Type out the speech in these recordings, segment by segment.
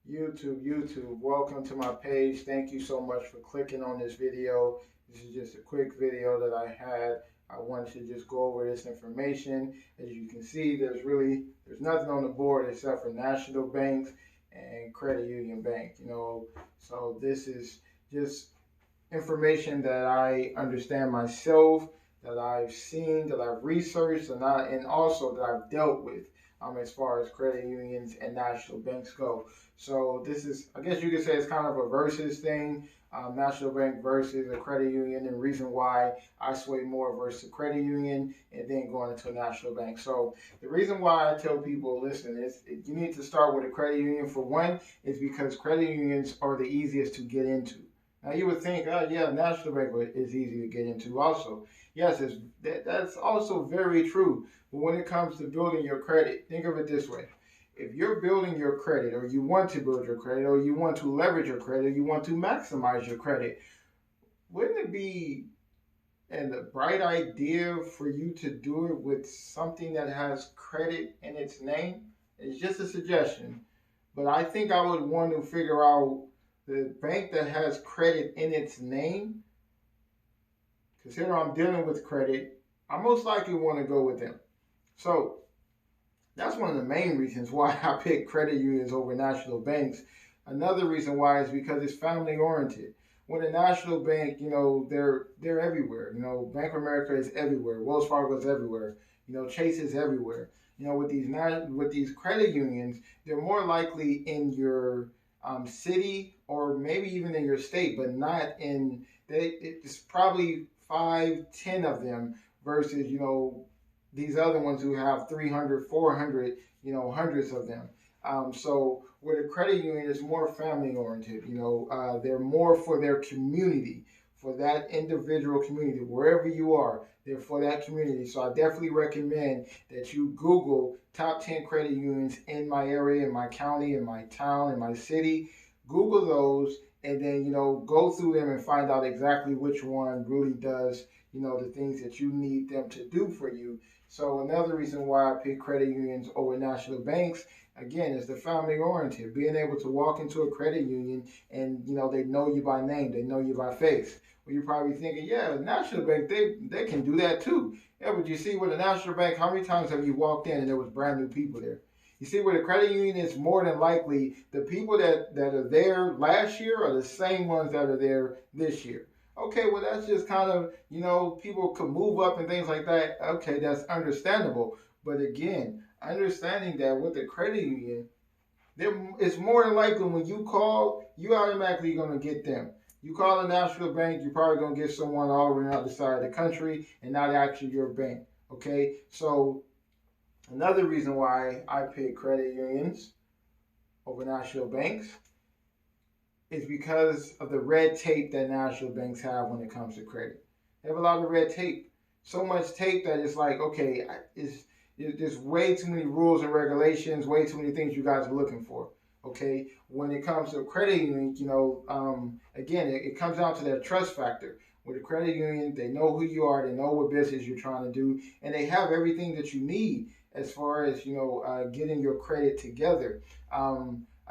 YouTube, welcome to my page. Thank you so much for clicking on this video. This is just a quick video that I had. I wanted to just go over this information. As you can see, there's nothing on the board except for national banks and credit union bank, So this is just information that I understand myself, that I've seen, that I've researched, and also that I've dealt with as far as credit unions and national banks go. So this is, I guess you could say, it's kind of a versus thing, national bank versus a credit union, and the reason why I sway more versus a credit union and then going into a national bank. So the reason why I tell people, listen, is you need to start with a credit union. For one, is because credit unions are the easiest to get into. Now you would think, oh yeah, national bank is easy to get into also. Yes, that's also very true. But when it comes to building your credit, think of it this way. If you're building your credit, or you want to build your credit, or you want to leverage your credit, you want to maximize your credit, wouldn't it be a bright idea for you to do it with something that has credit in its name? It's just a suggestion, but I think I would want to figure out the bank that has credit in its name, because here I'm dealing with credit, I most likely want to go with them. So that's one of the main reasons why I pick credit unions over national banks. Another reason why is because it's family oriented. When a national bank, they're everywhere. Bank of America is everywhere. Wells Fargo is everywhere. Chase is everywhere. With these credit unions, they're more likely in your city, or maybe even in your state, but not in. It's probably 5, 10 of them versus these other ones who have 300, 400, hundreds of them. So with a credit union, it's more family oriented. They're more for their community, for that individual community, wherever you are, they're for that community. So I definitely recommend that you Google top 10 credit unions in my area, in my county, in my town, in my city. Google those, and then go through them and find out exactly which one really does the things that you need them to do for you. So another reason why I pick credit unions over national banks, again, is the family oriented. Being able to walk into a credit union and they know you by name, they know you by face. Well, you're probably thinking, yeah, the national bank, they can do that too. Yeah, but you see, with a national bank, how many times have you walked in and there was brand new people there? You see, with a credit union, it's more than likely the people that are there last year are the same ones that are there this year. Okay, well, that's just kind of, people could move up and things like that. Okay, that's understandable. But again, understanding that with the credit union, it's more than likely when you call, you automatically going to get them. You call a national bank, you're probably going to get someone all over the other side of the country and not actually your bank. Okay, so another reason why I pick credit unions over national banks is because of the red tape that national banks have when it comes to credit. They have a lot of red tape. So much tape that it's like, okay, there's way too many rules and regulations, way too many things you guys are looking for. Okay, when it comes to a credit union, again, it comes down to that trust factor. With a credit union, they know who you are, they know what business you're trying to do, and they have everything that you need as far as getting your credit together.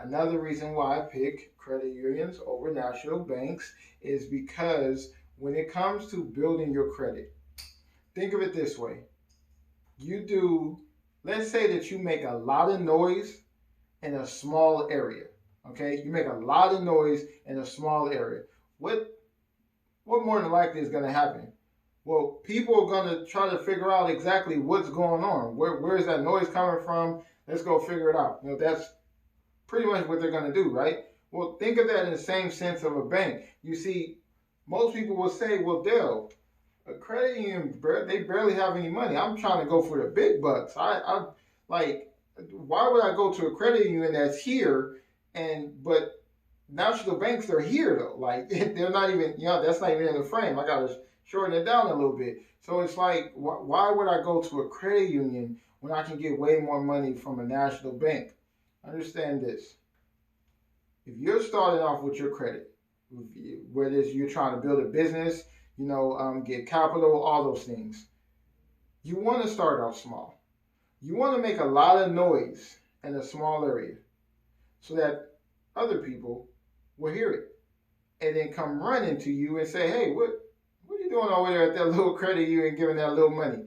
Another reason why I pick credit unions over national banks is because when it comes to building your credit, think of it this way. Let's say that you make a lot of noise in a small area. Okay, you make a lot of noise in a small area. What more than likely is going to happen? Well, people are going to try to figure out exactly what's going on. Where is that noise coming from? Let's go figure it out. That's pretty much what they're going to do, right? Well, think of that in the same sense of a bank. You see, most people will say, well, Dale, a credit union, they barely have any money. I'm trying to go for the big bucks. I like, why would I go to a credit union that's here, but national banks, they're here though. Like, they're not even, that's not even in the frame. I got to shorten it down a little bit. So it's like, why would I go to a credit union when I can get way more money from a national bank? Understand this. If you're starting off with your credit, whether you're trying to build a business, get capital, all those things, you want to start off small. You want to make a lot of noise in a small area so that other people will hear it and then come running to you and say, hey, what are you doing over there at that little credit union giving that little money?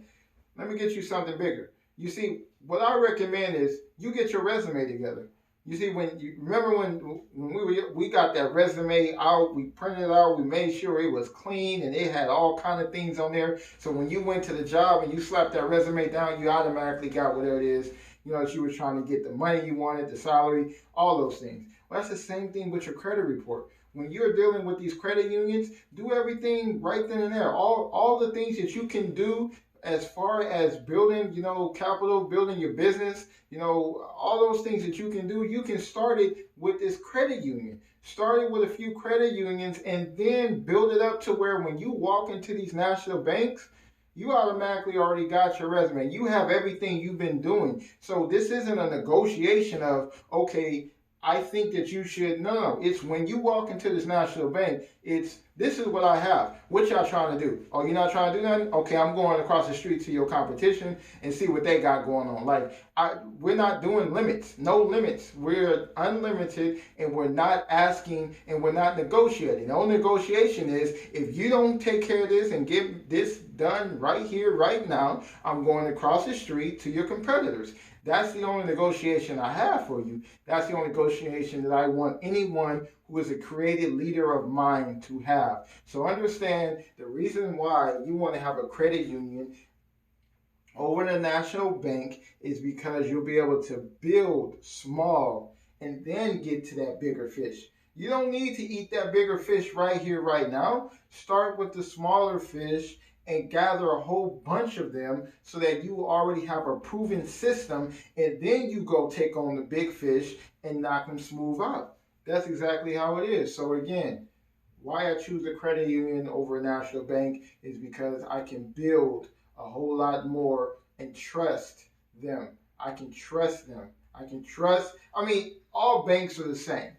Let me get you something bigger. You see, what I recommend is you get your resume together. You see, when you remember when we got that resume out, we printed it out, we made sure it was clean and it had all kind of things on there. So when you went to the job and you slapped that resume down, you automatically got whatever it is, that you were trying to get, the money you wanted, the salary, all those things. Well, that's the same thing with your credit report. When you're dealing with these credit unions, do everything right then and there. All the things that you can do as far as building, capital, building your business, all those things that you can do, you can start it with this credit union. Start it with a few credit unions and then build it up to where when you walk into these national banks, you automatically already got your resume. You have everything you've been doing. So this isn't a negotiation of, okay, I think that you should. No. It's when you walk into this national bank, this is what I have. What y'all trying to do? Oh, you're not trying to do nothing? Okay, I'm going across the street to your competition and see what they got going on. We're not doing limits. No limits. We're unlimited and we're not asking and we're not negotiating. The only negotiation is if you don't take care of this and get this done right here, right now, I'm going across the street to your competitors. That's the only negotiation I have for you. That's the only negotiation that I want anyone who is a creative leader of mine to have. So understand the reason why you want to have a credit union over the national bank is because you'll be able to build small and then get to that bigger fish. You don't need to eat that bigger fish right here, right now. Start with the smaller fish and gather a whole bunch of them so that you already have a proven system, and then you go take on the big fish and knock them smooth out. That's exactly how it is. So again, why I choose a credit union over a national bank is because I can build a whole lot more and trust them. I can trust them. All banks are the same.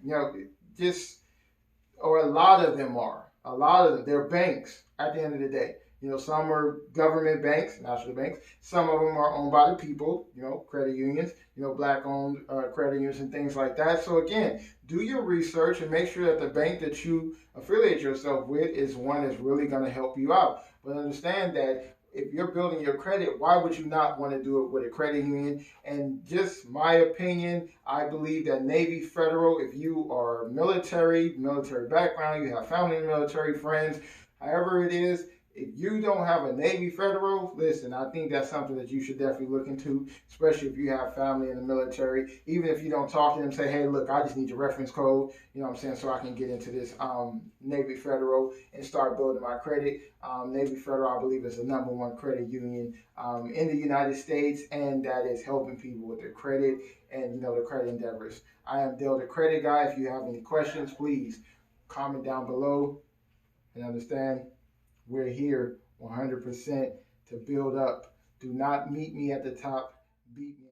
Or a lot of them are. A lot of them, they're banks at the end of the day. Some are government banks, national banks. Some of them are owned by the people, credit unions, black-owned credit unions and things like that. So again, do your research and make sure that the bank that you affiliate yourself with is one that's really going to help you out. But understand that if you're building your credit, why would you not want to do it with a credit union? And just my opinion, I believe that Navy Federal, if you are military background, you have family in the military, friends, however it is, if you don't have a Navy Federal, listen, I think that's something that you should definitely look into, especially if you have family in the military. Even if you don't talk to them, say, hey, look, I just need your reference code, so I can get into this Navy Federal and start building my credit. Navy Federal, I believe, is the #1 credit union in the United States, and that is helping people with their credit and, their credit endeavors. I am Dale, the credit guy. If you have any questions, please comment down below and understand we're here 100% to build up. Do not meet me at the top, beat me.